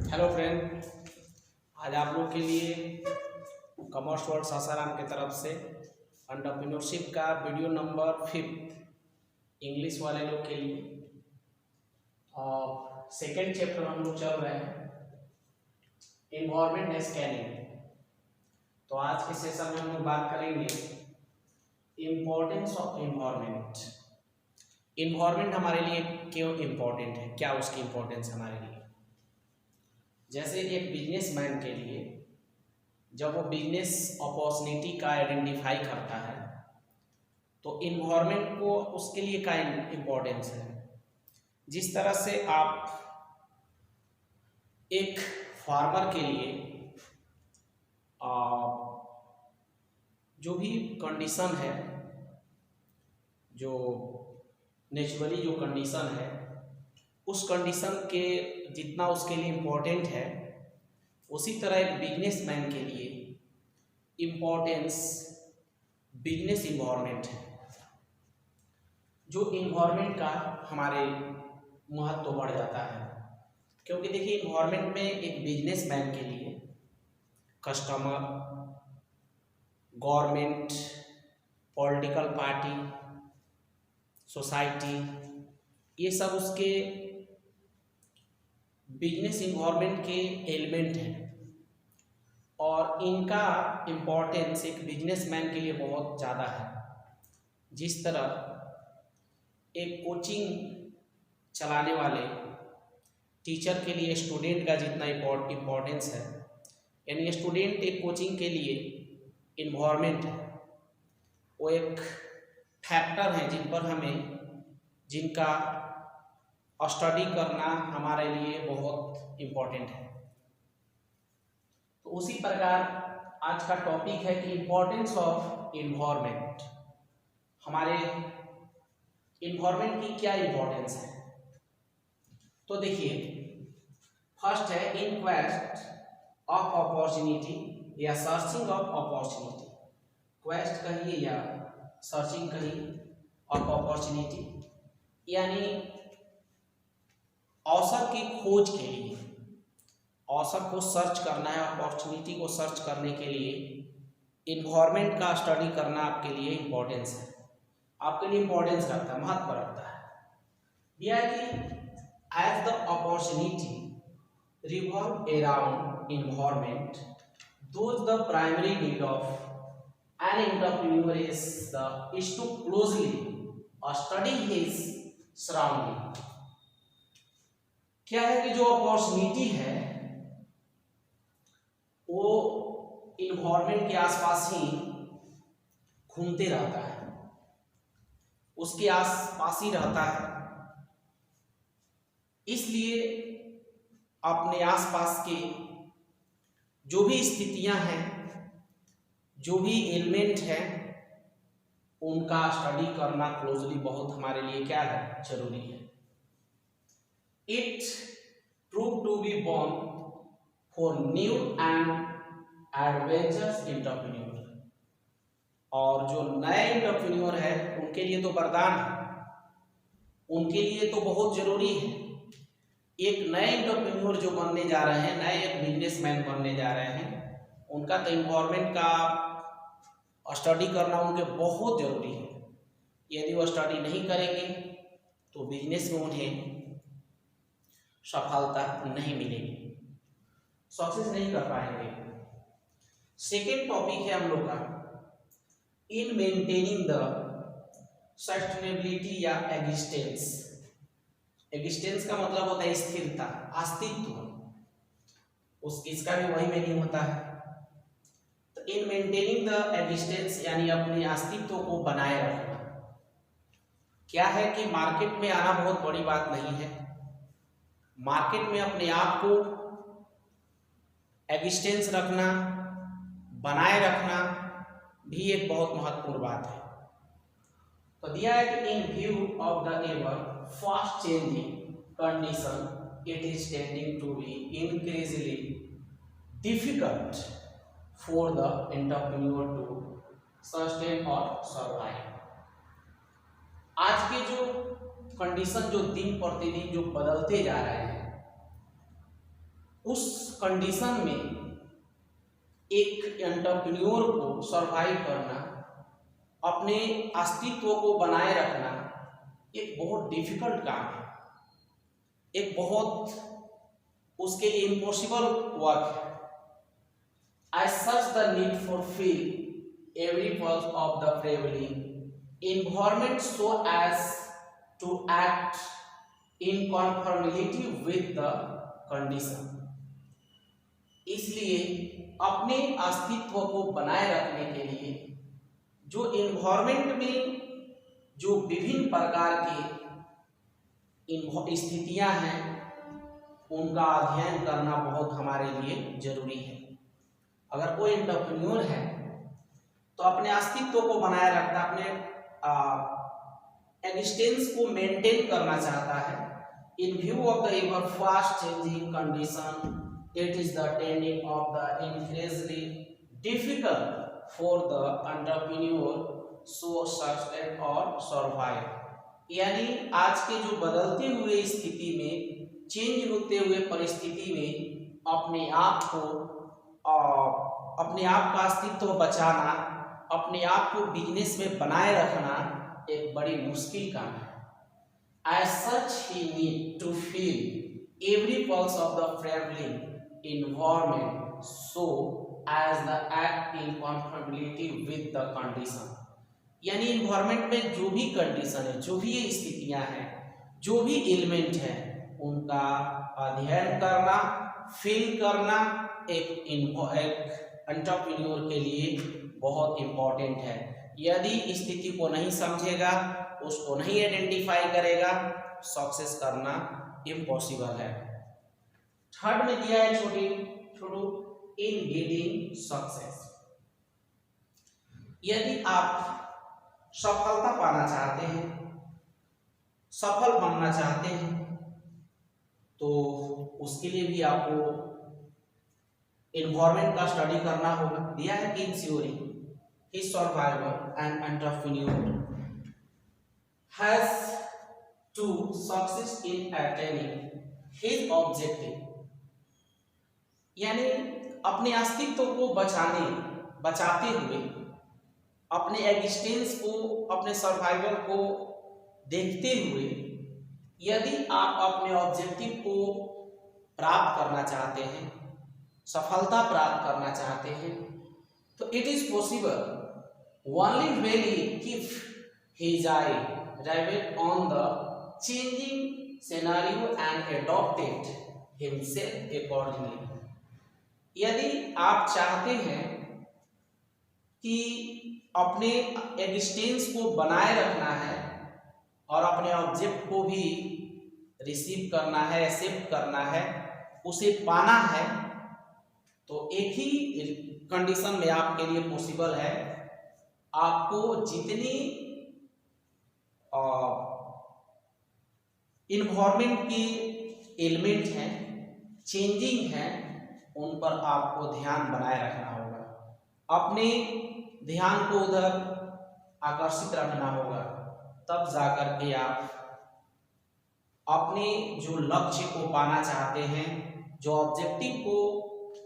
Hello friend, आज आप लोग के लिए कॉमर्स वर्ल्ड सासाराम की तरफ से एंटरप्रेन्योरशिप का वीडियो नंबर 5 इंग्लिश वाले लोग के लिए और सेकेंड चैप्टर हम लोग चल रहे हैं इन्वायरमेंट स्कैनिंग। तो आज के सेशन में हम लोग बात करेंगे इम्पोर्टेंस ऑफ इन्वायरमेंट। इन्वायरमेंट हमारे लिए क्यों इम्पोर्टेंट है, क्या उसकी इम्पोर्टेंस हमारे लिए। जैसे एक बिजनेसमैन के लिए जब वो बिजनेस अपॉर्चुनिटी का आइडेंटिफाई करता है तो इन्वायरमेंट को उसके लिए का इम्पोर्टेंस है। जिस तरह से आप एक फार्मर के लिए जो भी कंडीशन है, जो नेचुरली जो कंडीशन है, उस कंडीशन के जितना उसके लिए इम्पोर्टेंट है, उसी तरह एक बिजनेसमैन के लिए इम्पोर्टेंस बिजनेस इन्वायरमेंट है। जो इन्वायरमेंट का हमारे महत्व बढ़ जाता है, क्योंकि देखिए इन्वायरमेंट में एक बिजनेसमैन के लिए customer, government, political party, society, ये सब उसके बिजनेस इन्वायरमेंट के एलिमेंट हैं और इनका इम्पोर्टेंस एक बिजनेसमैन के लिए बहुत ज़्यादा है। जिस तरह एक कोचिंग चलाने वाले टीचर के लिए स्टूडेंट का जितना इम्पोर्टेंस है, यानी स्टूडेंट एक कोचिंग के लिए इन्वायरमेंट है, वो एक फैक्टर है जिनका स्टडी करना हमारे लिए बहुत इम्पोर्टेंट है। तो उसी प्रकार आज का टॉपिक है कि इम्पोर्टेंस ऑफ इन्वायरमेंट। हमारे इन्वायरमेंट की क्या इम्पोर्टेंस है। तो देखिए, फर्स्ट है इन क्वेस्ट ऑफ अपॉर्चुनिटी या सर्चिंग ऑफ अपॉर्चुनिटी। क्वेस्ट कहिए या सर्चिंग कहिए ऑफ अपॉर्चुनिटी, यानी अवसर की खोज के लिए, अवसर को सर्च करना है, अपॉर्चुनिटी को सर्च करने के लिए इन्वायरमेंट का स्टडी करना आपके लिए इम्पोर्टेंस है, आपके लिए इम्पोर्टेंस रखता है, महत्व रखता है। यह कि as the opportunity revolve around environment, those the primary need of an entrepreneur is to closely study his surrounding। क्या है कि जो अपॉर्चुनिटी है वो इन्वायरमेंट के आसपास ही घूमते रहता है, उसके आसपास ही रहता है। इसलिए अपने आसपास के जो भी स्थितियां हैं, जो भी एलिमेंट है, उनका स्टडी करना क्लोजली बहुत हमारे लिए क्या है, जरूरी है। It proved to be born for new and adventurous entrepreneur। और जो नए एंटरप्रेन्योर है उनके लिए तो वरदान है, उनके लिए तो बहुत जरूरी है। एक नए एंटरप्रेन्योर जो बनने जा रहे हैं, नए एक बिजनेसमैन बनने जा रहे हैं, उनका तो इन्वायरमेंट का स्टडी करना उनके बहुत जरूरी है। यदि वो स्टडी नहीं करेंगे तो बिजनेस में उन्हें सफलता नहीं मिलेगी, सक्सेस नहीं कर पाएंगे। सेकेंड टॉपिक है हम लोग का इन मेंटेनिंग द सस्टेनेबिलिटी या एग्जिस्टेंस। एग्जिस्टेंस का मतलब होता है स्थिरता, अस्तित्व, इसका भी वही मीनिंग होता है। तो इन मेंटेनिंग द एग्जिस्टेंस यानी अपने अस्तित्व को बनाए रखना। क्या है कि मार्केट में आना बहुत बड़ी बात नहीं है, मार्केट में अपने आप को एग्जिस्टेंस रखना, बनाए रखना भी एक बहुत महत्वपूर्ण बात है। तो दिया है कि in view of the ever fast changing condition it is tending to be increasingly difficult for the entrepreneur to sustain और सर्वाइव। आज के जो कंडीशन जो दिन प्रतिदिन जो बदलते जा रहे हैं, उस कंडीशन में एक एंटरप्रेन्योर को सरवाइव करना, अपने अस्तित्व को बनाए रखना एक बहुत डिफिकल्ट काम है, एक बहुत उसके लिए इम्पॉसिबल वर्क है। As such, the need for feel every pulse of the prevailing environment so as to act in conformity with the condition। इसलिए अपने अस्तित्व को बनाए रखने के लिए जो एनवायरमेंट में जो विभिन्न प्रकार की स्थितियां हैं उनका अध्ययन करना बहुत हमारे लिए जरूरी है। अगर कोई एंटरप्रेन्योर है तो अपने अस्तित्व को बनाए रखना, अपने एग्जिस्टेंस को मेंटेन करना चाहता है। इन view of the ever fast changing condition it is the tending of the increasingly difficult for the entrepreneur so sustain or survive। यानी आज के जो बदलते हुए स्थिति में, चेंज होते हुए परिस्थिति में अपने आप का अस्तित्व बचाना, अपने आप को बिजनेस में बनाए रखना एक बड़ी मुश्किल काम है। As such, he need to feel every pulse of the prevailing environment so as the act in conformity with the condition। यानी इन्वायरमेंट में जो भी कंडीशन है, जो भी ये स्थितियां हैं, जो भी एलिमेंट है, उनका अध्ययन करना, फील करना एक एंटरप्रेन्योर के लिए बहुत इम्पोर्टेंट है। यदि स्थिति को नहीं समझेगा, उसको नहीं आइडेंटिफाई करेगा, सक्सेस करना इम्पॉसिबल है। थर्ड में दिया है छोटू इन गेटिंग सक्सेस। यदि आप सफलता पाना चाहते हैं, सफल बनना चाहते हैं, तो उसके लिए भी आपको एनवायरमेंट का स्टडी करना होगा। दिया है कि ensuring his survival and entrepreneur has to success in attaining his objective. यानी अपने अस्तित्व को बचाते हुए, अपने एग्जिस्टेंस को, अपने सर्वाइवल को देखते हुए यदि आप अपने ऑब्जेक्टिव को प्राप्त करना चाहते हैं, सफलता प्राप्त करना चाहते हैं, तो it is possible only when he keep his I rivet on the changing scenario and adopted himself accordingly. यदि आप चाहते हैं कि अपने एग्जिस्टेंस को बनाए रखना है और अपने ऑब्जेक्ट को भी रिसीव करना है, एक्सेप्ट करना है, उसे पाना है, तो एक ही कंडीशन में आपके लिए पॉसिबल है। आपको जितनी इन्वायरमेंट के एलिमेंट हैं, चेंजिंग हैं, उन पर आपको ध्यान बनाए रखना होगा, अपने ध्यान को उधर आकर्षित रखना होगा, तब जाकर के आप अपने जो लक्ष्य को पाना चाहते हैं, जो ऑब्जेक्टिव को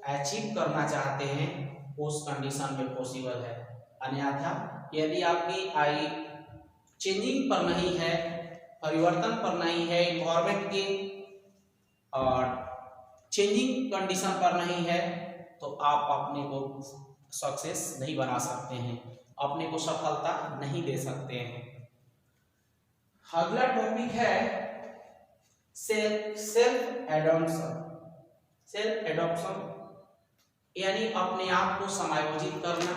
अचीव करना चाहते हैं, उस कंडीशन में पॉसिबल है। अन्यथा यदि आपकी आई चेंजिंग पर नहीं है, परिवर्तन पर नहीं है, इन्वायरमेंट के और चेंजिंग कंडीशन पर नहीं है, तो आप अपने को सक्सेस नहीं बना सकते हैं, अपने को सफलता नहीं दे सकते हैं। अगला टॉपिक है सेल्फ एडॉप्शन, यानी अपने आप को समायोजित करना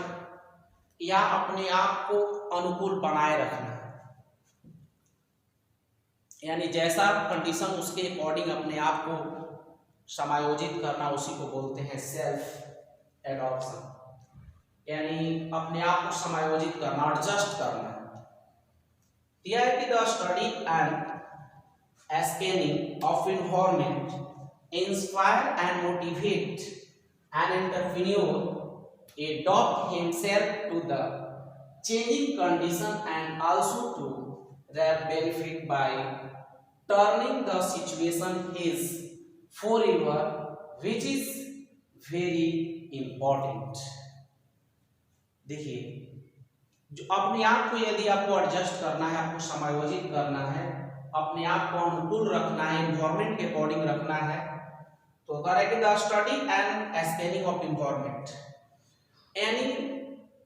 या अपने आप को अनुकूल बनाए रखना। यानी जैसा कंडीशन उसके अकॉर्डिंग अपने आप को समायोजित करना, उसी को बोलते हैं सेल्फ एडॉप्शन। यानी अपने आप को समायोजित करना, एडजस्ट करना। दिया है कि the study and scanning of environment inspire and motivate an entrepreneur adopt himself to the changing condition and also to reap benefit by turning the situation his forever which is very important. देखिए, जो अपने आप को यदि आपको adjust करना है, आपको समायोजित करना है, अपने आप को अनुकूल रखना है, इन्वायरमेंट के अकॉर्डिंग रखना है, तो correct the study and scanning of environment, यानी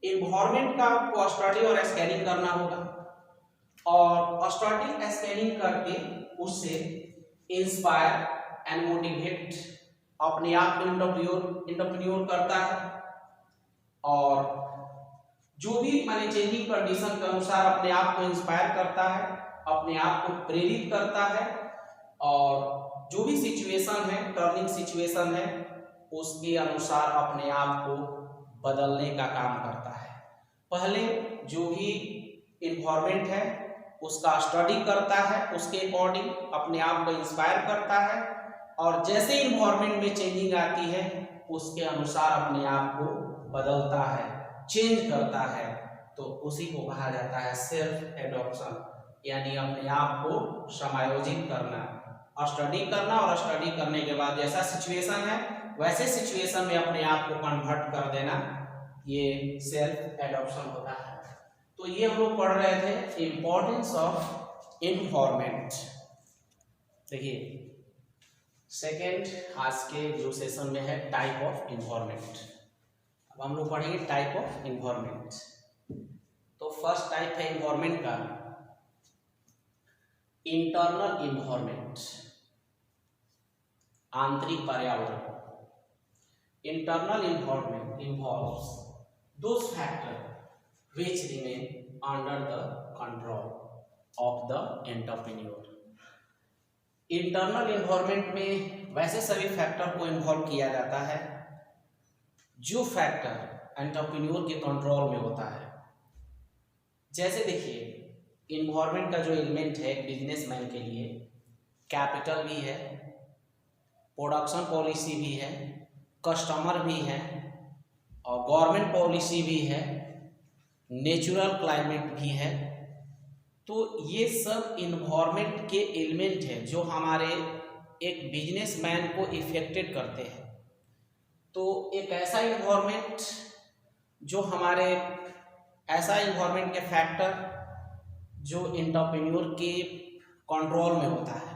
इन्वायरमेंट का आपको स्टडी और स्कैनिंग करना होगा, और स्टडी स्कैनिंग करके उससे इंस्पायर एंड मोटिवेट अपने आप को इंटरप्रेन्योर करता है, और जो भी माने चेंजिंग कंडीशन के अनुसार अपने आप को इंस्पायर करता है, अपने आप को प्रेरित करता है, और जो भी सिचुएशन है, टर्निंग सिचुएशन है, उसके अनुसार अपने आप को बदलने का काम करता है। पहले जो भी इन्वायरमेंट है उसका स्टडी करता है, उसके अकॉर्डिंग अपने आप को इंस्पायर करता है, और जैसे इन्वायरमेंट में चेंजिंग आती है उसके अनुसार अपने आप को बदलता है, चेंज करता है, तो उसी को कहा जाता है सेल्फ एडॉप्शन, यानी अपने आप को समायोजित करना, और स्टडी करना, और स्टडी करने के बाद जैसा सिचुएशन है वैसे सिचुएशन में अपने आप को कन्वर्ट कर देना, ये सेल्फ एडॉप्शन होता है। तो ये हम लोग पढ़ रहे थे इंपॉर्टेंस ऑफ इन्वायरमेंट। देखिए, सेकेंड आज के जो सेशन में है टाइप ऑफ इन्वायरमेंट। अब हम लोग पढ़ेंगे टाइप ऑफ इन्वायरमेंट। तो फर्स्ट टाइप है इन्वायरमेंट का इंटरनल इन्वायरमेंट, आंतरिक पर्यावरण। Internal environment involves those factors which remain under the control of the entrepreneur। Internal environment में वैसे सभी फैक्टर को इन्वॉल्व किया जाता है जो फैक्टर एंटरप्रेन्योर के कंट्रोल में होता है। जैसे देखिए, इन्वायरमेंट का जो एलिमेंट है बिजनेसमैन के लिए कैपिटल भी है, प्रोडक्शन पॉलिसी भी है, कस्टमर भी है, और गवर्नमेंट पॉलिसी भी है, नेचुरल क्लाइमेट भी है। तो ये सब इन्वायरमेंट के एलिमेंट हैं जो हमारे एक बिजनेसमैन को इफेक्टेड करते हैं। तो एक ऐसा इन्वायरमेंट जो हमारे ऐसा इन्वायरमेंट के फैक्टर जो एंटरप्रेन्योर के कंट्रोल में होता है,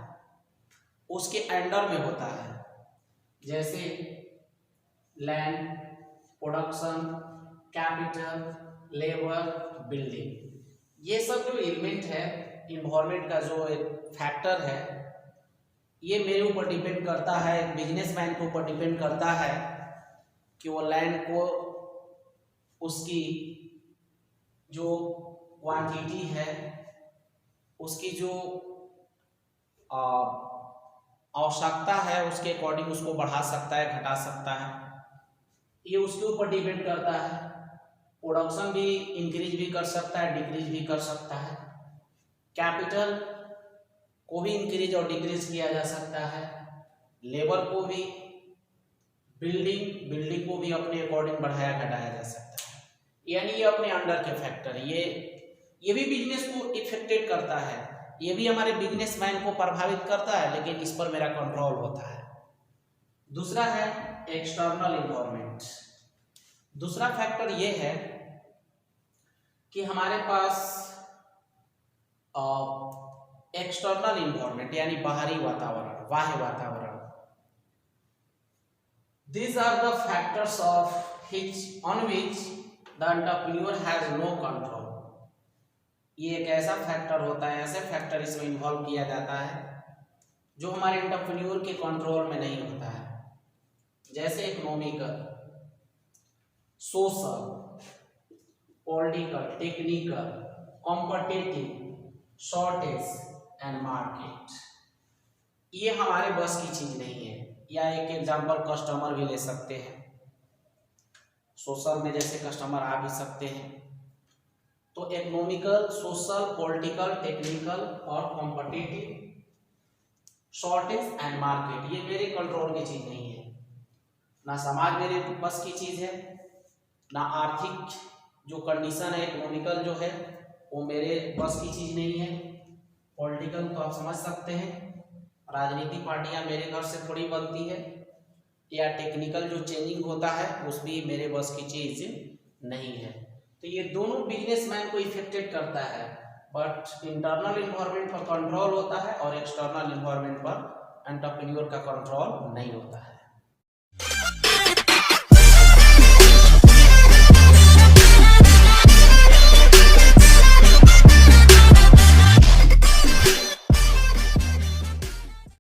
उसके अंडर में होता है, जैसे land, production, capital, labour, building. ये सब जो एलिमेंट है इन्वायरमेंट का जो फैक्टर है, ये मेरे ऊपर डिपेंड करता है, बिजनेसमैन के ऊपर डिपेंड करता है कि वो लैंड को उसकी जो क्वांटिटी है, उसकी जो आवश्यकता है उसके अकॉर्डिंग उसको बढ़ा सकता है, घटा सकता है, ये उसके ऊपर डिपेंड करता है। प्रोडक्शन भी इंक्रीज भी कर सकता है, डिक्रीज भी कर सकता है, कैपिटल को भी इंक्रीज और डिक्रीज किया जा सकता है, लेबर को भी, बिल्डिंग को भी अपने अकॉर्डिंग बढ़ाया घटाया जा सकता है। यानी ये अपने अंडर के फैक्टर, ये भी बिजनेस को इफेक्टेड करता है, ये भी हमारे बिजनेसमैन को प्रभावित करता है, लेकिन इस पर मेरा कंट्रोल होता है। दूसरा है एक्सटर्नल इन्वायरमेंट। दूसरा फैक्टर ये है कि हमारे पास एक्सटर्नल इन्वायरमेंट यानी बाहरी वातावरण, बाह्य वातावरण। These are the factors on which the entrepreneur has no control। ये एक ऐसा फैक्टर होता है, ऐसे फैक्टर इसमें इन्वॉल्व किया जाता है जो हमारे एंटरप्रेन्योर के कंट्रोल में नहीं होता है, जैसे economical, social, political, technical, competitive, shortage and market. ये हमारे बस की चीज नहीं है। या एक एग्जांपल कस्टमर भी ले सकते हैं, सोशल में जैसे कस्टमर आ भी सकते हैं। तो इकोनॉमिकल, सोशल, पॉलिटिकल, टेक्निकल और कॉम्पिटिटिव, शॉर्टेज एंड मार्केट, ये मेरे कंट्रोल की चीज नहीं है। ना समाज मेरे बस की चीज है, ना आर्थिक जो कंडीशन है इकोनॉमिकल जो है वो मेरे बस की चीज नहीं है। पॉलिटिकल तो आप समझ सकते हैं, राजनीतिक पार्टियां मेरे घर से थोड़ी बनती है, या टेक्निकल जो चेंजिंग होता है उस भी मेरे बस की चीज नहीं है। तो ये दोनों बिजनेसमैन को इफेक्टेड करता है, बट इंटरनल इन्वायरमेंट पर कंट्रोल होता है और एक्सटर्नल इन्वायरमेंट पर एंटरप्रेन्योर का कंट्रोल नहीं होता है।